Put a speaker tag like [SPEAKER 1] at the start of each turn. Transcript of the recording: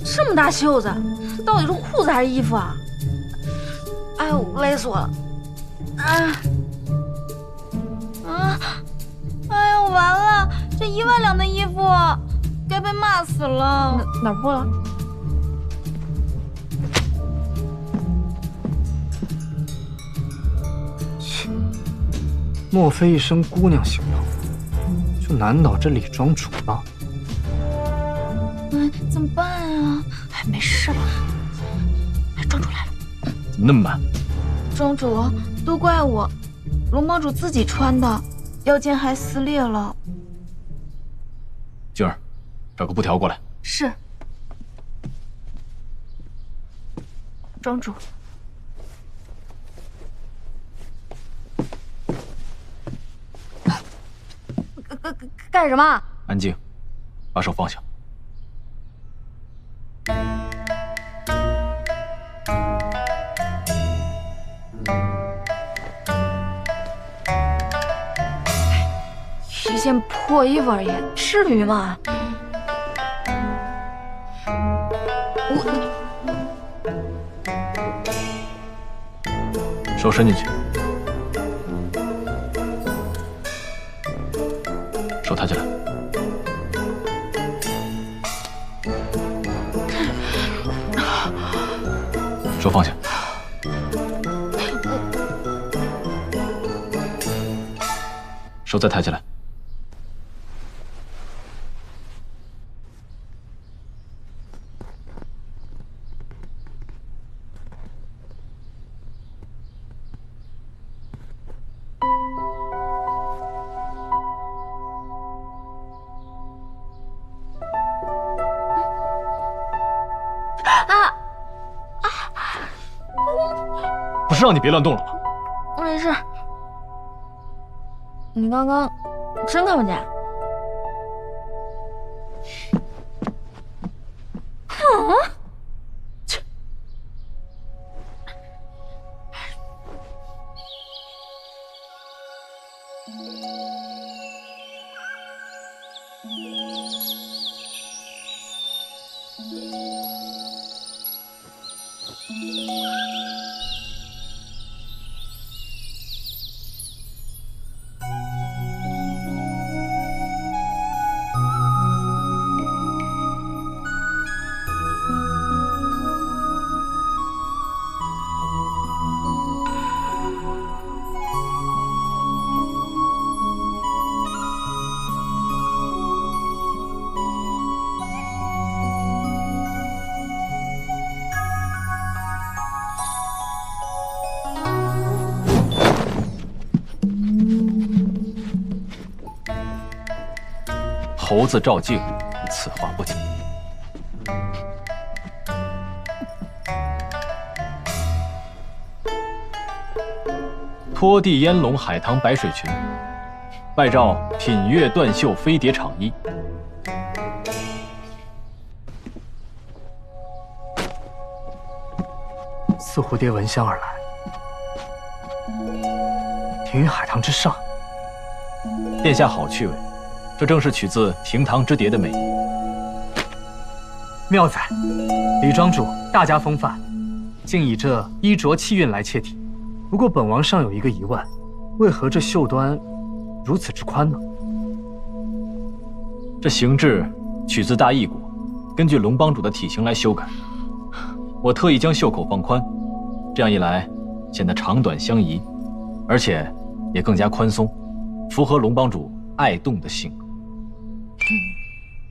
[SPEAKER 1] 这么大袖子，到底是裤子还是衣服啊？哎呦，勒死我了！哎呦，完了，这1万两的衣服该被骂死了。哪破了？
[SPEAKER 2] 切，莫非一身姑娘行头，就难倒这李庄主了？
[SPEAKER 1] 怎么办啊？哎，没事了。哎，庄主来了。
[SPEAKER 3] 怎么那么慢？
[SPEAKER 1] 庄主，都怪我，龙帮主自己穿的，腰间还撕裂了。
[SPEAKER 3] 静儿，找个布条过来。
[SPEAKER 1] 是。庄主。干什么？
[SPEAKER 3] 安静，把手放下。
[SPEAKER 1] 一件破衣服而已，至于吗？
[SPEAKER 3] 手伸进去，手抬起来，手放下，手再抬起来。不是让你别乱动了吗？
[SPEAKER 1] 没事。你刚刚真看不见？切！
[SPEAKER 3] 猴子照镜，此话不假。拖地烟笼海棠白水裙，拜召品月断袖飞蝶氅衣。
[SPEAKER 2] 似蝴蝶闻香而来，停于海棠之上。
[SPEAKER 3] 殿下好趣味，这正是取自亭堂之蝶的美意。
[SPEAKER 2] 妙哉，李庄主大家风范，竟以这衣着气韵来切题。不过本王尚有一个疑问，为何这袖端如此之宽呢？
[SPEAKER 3] 这形制取自大异国，根据龙帮主的体型来修改。我特意将袖口放宽，这样一来显得长短相宜，而且也更加宽松，符合龙帮主爱动的性格。